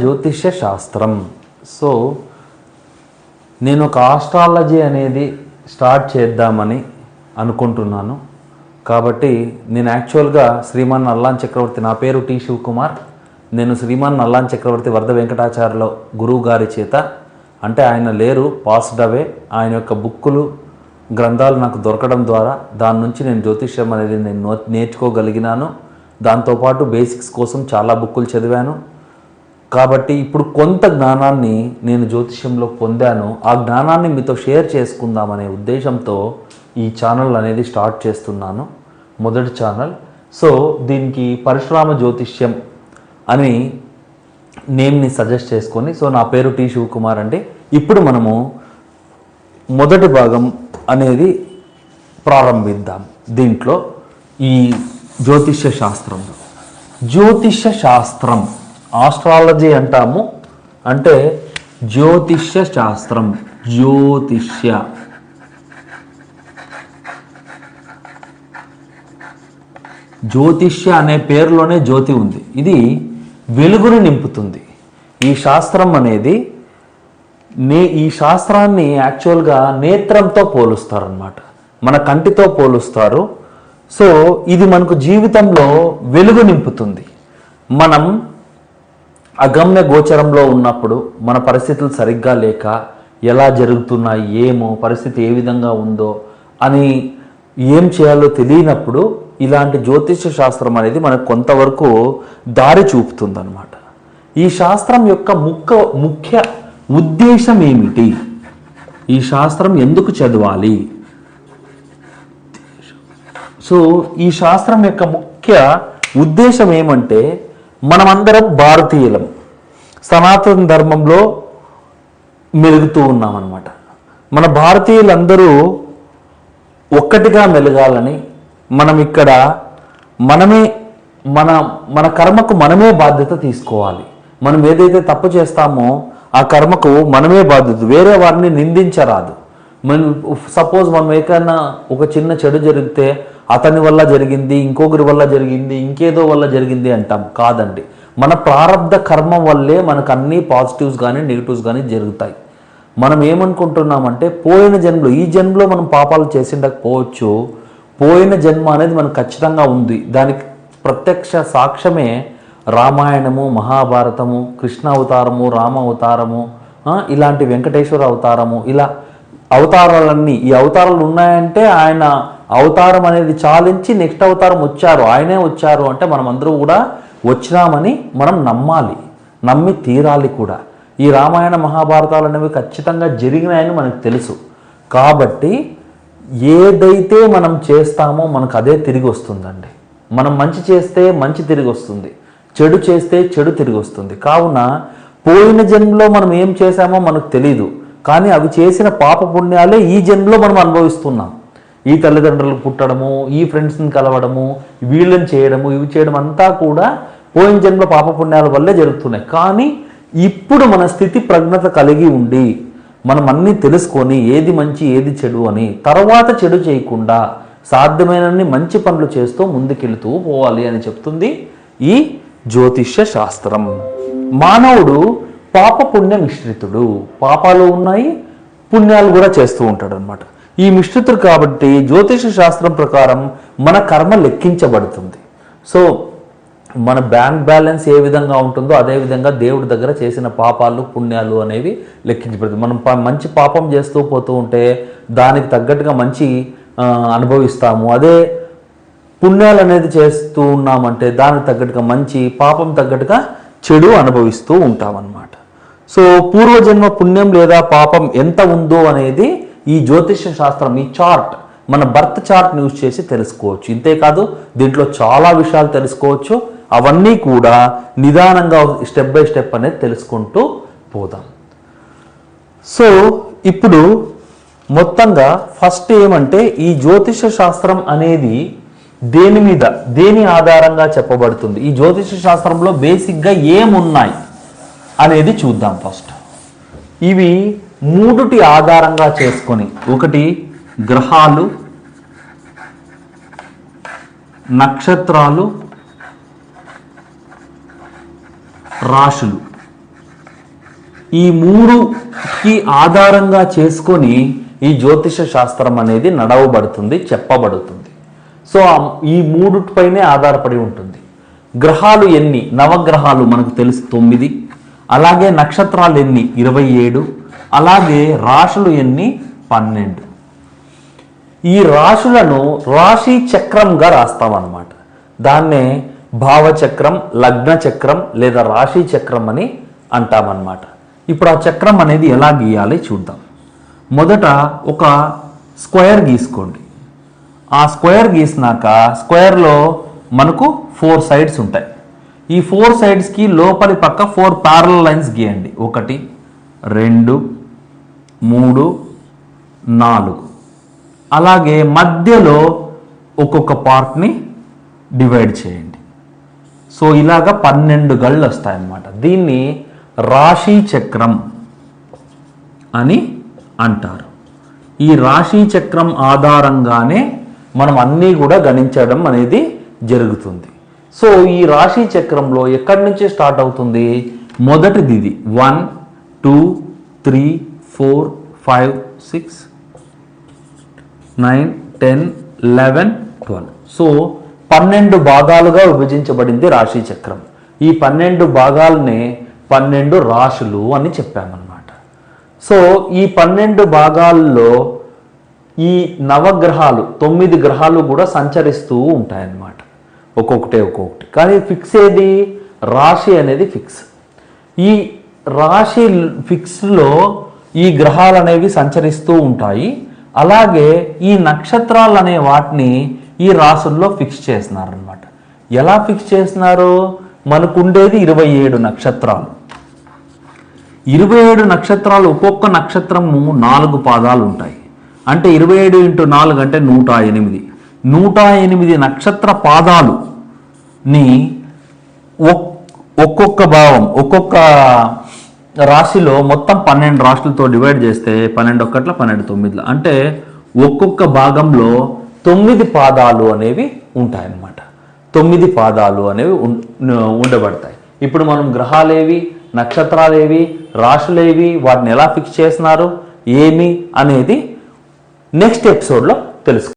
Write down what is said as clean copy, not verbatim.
జ్యోతిష్య శాస్త్రం. సో నేను ఒక ఆస్ట్రాలజీ అనేది స్టార్ట్ చేద్దామని అనుకుంటున్నాను. కాబట్టి నేను యాక్చువల్గా శ్రీమాన్ నల్లాన్ చక్రవర్తి, నా పేరు టి శివకుమార్. నేను శ్రీమాన్ నల్లాన్ చక్రవర్తి వరద వెంకటాచార్యుల గురువు గారి చేత, అంటే ఆయన లేరు, పాస్డ్ అవే, ఆయన యొక్క బుక్కులు గ్రంథాలు నాకు దొరకడం ద్వారా దాని నుంచి నేను జ్యోతిష్యం అనేది నేను నేర్చుకోగలిగినాను. దాంతోపాటు బేసిక్స్ కోసం చాలా బుక్కులు చదివాను. కాబట్టి ఇప్పుడు కొంత జ్ఞానాన్ని నేను జ్యోతిష్యంలో పొందాను. ఆ జ్ఞానాన్ని మీతో షేర్ చేసుకుందామనే ఉద్దేశంతో ఈ ఛానల్ అనేది స్టార్ట్ చేస్తున్నాను, మొదటి ఛానల్. సో దీనికి పరశురామ జ్యోతిష్యం అని నేమ్ని సజెస్ట్ చేసుకొని, సో నా పేరు టి శివకుమార్ అండి. ఇప్పుడు మనము మొదటి భాగం అనేది ప్రారంభిద్దాం. దీంట్లో ఈ జ్యోతిష్య శాస్త్రంలో, జ్యోతిష్య శాస్త్రం ఆస్ట్రాలజీ అంటాము, అంటే జ్యోతిష్య శాస్త్రం, జ్యోతిష్య అనే పేరులోనే జ్యోతి ఉంది. ఇది వెలుగును నింపుతుంది. ఈ శాస్త్రం అనేది ఈ శాస్త్రాన్ని యాక్చువల్గా నేత్రంతో పోలుస్తారనమాట, మన కంటితో పోలుస్తారు. సో ఇది మనకు జీవితంలో వెలుగు నింపుతుంది. మనం అగమ్య గోచరంలో ఉన్నప్పుడు, మన పరిస్థితులు సరిగ్గా లేక, ఎలా జరుగుతున్నాయి, ఏమో పరిస్థితి ఏ విధంగా ఉందో అని ఏం చేయాలో తెలియనప్పుడు ఇలాంటి జ్యోతిష్య శాస్త్రం అనేది మనకు కొంతవరకు దారి చూపుతుందన్నమాట. ఈ శాస్త్రం యొక్క ముఖ్య ఉద్దేశం ఏమిటి, ఈ శాస్త్రం ఎందుకు చదవాలి? సో ఈ శాస్త్రం యొక్క ముఖ్య ఉద్దేశం ఏమంటే, మనమందరం భారతీయులం, సనాతన ధర్మంలో మెలుగుతూ ఉన్నామన్నమాట. మన భారతీయులందరూ ఒక్కటిగా మెలగాలని, మనం ఇక్కడ మనమే మన కర్మకు మనమే బాధ్యత తీసుకోవాలి. మనం ఏదైతే తప్పు చేస్తామో ఆ కర్మకు మనమే బాధ్యత, వేరే వారిని నిందించరాదు. సపోజ్ మనం ఏకైనా ఒక చిన్న చెడు జరిగితే అతని వల్ల జరిగింది, ఇంకొకరి వల్ల జరిగింది, ఇంకేదో వల్ల జరిగింది అంటాం. కాదండి, మన ప్రారంధ కర్మ వల్లే మనకు అన్ని పాజిటివ్స్ కానీ నెగిటివ్స్ కానీ జరుగుతాయి. మనం ఏమనుకుంటున్నామంటే పోయిన జన్మలో, ఈ జన్మలో మనం పాపాలు చేసిండకపోవచ్చు, పోయిన జన్మ అనేది మనకు ఖచ్చితంగా ఉంది. దానికి ప్రత్యక్ష సాక్ష్యమే రామాయణము, మహాభారతము, కృష్ణ అవతారము, రామ అవతారము, ఇలాంటి వెంకటేశ్వర అవతారము, ఇలా అవతారాలన్నీ, ఈ అవతారాలు ఉన్నాయంటే ఆయన అవతారం అనేది చాలించి నెక్స్ట్ అవతారం వచ్చారు, ఆయనే వచ్చారు అంటే మనం అందరూ కూడా వచ్చినామని మనం నమ్మాలి, నమ్మి తీరాలి కూడా. ఈ రామాయణ మహాభారతాలు అనేవి ఖచ్చితంగా జరిగినాయని మనకు తెలుసు. కాబట్టి ఏదైతే మనం చేస్తామో మనకు అదే తిరిగి వస్తుందండి. మనం మంచి చేస్తే మంచి తిరిగి వస్తుంది, చెడు చేస్తే చెడు తిరిగి వస్తుంది. కావున పోయిన జన్మలో మనం ఏం చేశామో మనకు తెలీదు, కానీ అవి చేసిన పాప పుణ్యాలే ఈ జన్మలో మనం అనుభవిస్తున్నాం. ఈ తల్లిదండ్రులు పుట్టడము, ఈ ఫ్రెండ్స్ని కలవడము, వీళ్ళని చేయడము, ఇవి చేయడం అంతా కూడా పోయిన జన్మలో పాప పుణ్యాల వల్లే జరుగుతున్నాయి. కానీ ఇప్పుడు మన స్థితి ప్రజ్ఞత కలిగి ఉండి మనం అన్నీ తెలుసుకొని ఏది మంచి ఏది చెడు అని, తర్వాత చెడు చేయకుండా సాధ్యమైనన్ని మంచి పనులు చేస్తూ ముందుకెళ్తూ పోవాలి అని చెప్తుంది ఈ జ్యోతిష్య శాస్త్రం. మానవుడు పాప పుణ్య మిశ్రితుడు, పాపాలు ఉన్నాయి, పుణ్యాలు కూడా చేస్తూ ఉంటాడు అనమాట. ఈ మిశ్రితుడు కాబట్టి జ్యోతిష శాస్త్రం ప్రకారం మన కర్మ లెక్కించబడుతుంది. సో మన బ్యాంక్ బ్యాలెన్స్ ఏ విధంగా ఉంటుందో అదేవిధంగా దేవుడి దగ్గర చేసిన పాపాలు పుణ్యాలు అనేవి లెక్కించబడుతుంది. మనం మంచి పాపం చేస్తూ పోతూ ఉంటే దానికి తగ్గట్టుగా మంచి అనుభవిస్తాము. అదే పుణ్యాలు అనేది చేస్తూ ఉన్నామంటే దానికి తగ్గట్టుగా మంచి, పాపం తగ్గట్టుగా చెడు అనుభవిస్తూ ఉంటామన్నమాట. సో పూర్వజన్మ పుణ్యం లేదా పాపం ఎంత ఉందో అనేది ఈ జ్యోతిష శాస్త్రం, ఈ చార్ట్, మన బర్త్ చార్ట్ యూజ్ చేసి తెలుసుకోవచ్చు. ఇంతేకాదు దీంట్లో చాలా విషయాలు తెలుసుకోవచ్చు. అవన్నీ కూడా నిదానంగా స్టెప్ బై స్టెప్ అనేది తెలుసుకుంటూ పోదాం. సో ఇప్పుడు మొత్తంగా ఫస్ట్ ఏమంటే, ఈ జ్యోతిష శాస్త్రం అనేది దేని ఆధారంగా చెప్పబడుతుంది, ఈ జ్యోతిష శాస్త్రంలో బేసిక్గా ఏమున్నాయి అనేది చూద్దాం. ఫస్ట్ ఇవి మూడుటి ఆధారంగా చేసుకొని, ఒకటి గ్రహాలు, నక్షత్రాలు, రాశులు. ఈ మూడుకి ఆధారంగా చేసుకొని ఈ జ్యోతిష శాస్త్రం అనేది నడవబడుతుంది, చెప్పబడుతుంది. సో ఈ మూడుపైనే ఆధారపడి ఉంటుంది. గ్రహాలు ఎన్ని? నవగ్రహాలు మనకు తెలుసు 9, అలాగే నక్షత్రాలు ఎన్ని? 27, అలాగే రాశులు ఎన్ని? 12. ఈ రాశులను రాశి చక్రంగా రాస్తామన్నమాట. దాన్నే భావచక్రం, లగ్న చక్రం లేదా రాశి చక్రం అని అంటామన్నమాట. ఇప్పుడు ఆ చక్రం అనేది ఎలా గీయాలి చూద్దాం. మొదట ఒక స్క్వేర్ గీసుకోండి. ఆ స్క్వేర్ గీసినాక స్క్వేర్లో మనకు 4 సైడ్స్ ఉంటాయి. ఈ 4 సైడ్స్కి లోపలి పక్క 4 ప్యారలల్ లైన్స్ గీయండి. 1, 2, 3, 4. అలాగే మధ్యలో ఒక్కొక్క పార్ట్ని డివైడ్ చేయండి. సో ఇలాగా 12 గళ్ళు వస్తాయన్నమాట. దీన్ని రాశి చక్రం అని అంటారు. ఈ రాశి చక్రం ఆధారంగానే మనం అన్నీ కూడా గణించడం అనేది జరుగుతుంది. సో ఈ రాశి చక్రంలో ఎక్కడి నుంచి స్టార్ట్ అవుతుంది? మొదటిది ఇది 1, 2, 3, 4, 5, 6, 9, 10, 11, 12. సో 12 భాగాలుగా విభజించబడింది రాశి చక్రం. ఈ 12 భాగాలనే 12 రాశులు అని చెప్పామన్నమాట. సో ఈ 12 భాగాల్లో ఈ నవగ్రహాలు 9 గ్రహాలు కూడా సంచరిస్తూ ఉంటాయన్నమాట. ఒక్కొక్కటి. కానీ ఫిక్స్ ఏది? రాశి అనేది ఫిక్స్. ఈ రాశి ఫిక్స్లో ఈ గ్రహాలు అనేవి సంచరిస్తూ ఉంటాయి. అలాగే ఈ నక్షత్రాలు అనే వాటిని ఈ రాశుల్లో ఫిక్స్ చేస్తున్నారనమాట. ఎలా ఫిక్స్ చేస్తున్నారు? మనకుండేది 27 నక్షత్రాలు. 27 నక్షత్రాలు, ఒక్కొక్క నక్షత్రము 4 పాదాలు ఉంటాయి. అంటే 27 × 4 అంటే 108. 108 నక్షత్ర పాదాలుని ఒక్కొక్క భావం, ఒక్కొక్క రాశిలో మొత్తం 12 రాశులతో డివైడ్ చేస్తే 12 1 12 9 అంటే ఒక్కొక్క భాగంలో 9 పాదాలు అనేవి ఉంటాయన్నమాట. 9 పాదాలు అనేవి ఉండబడతాయి. ఇప్పుడు మనం గ్రహాలేవి, నక్షత్రాలేవి, రాశులేవి, వాటిని ఎలా ఫిక్స్ చేస్తున్నారు, ఏమి అనేది నెక్స్ట్ ఎపిసోడ్లో తెలుసుకుందాం.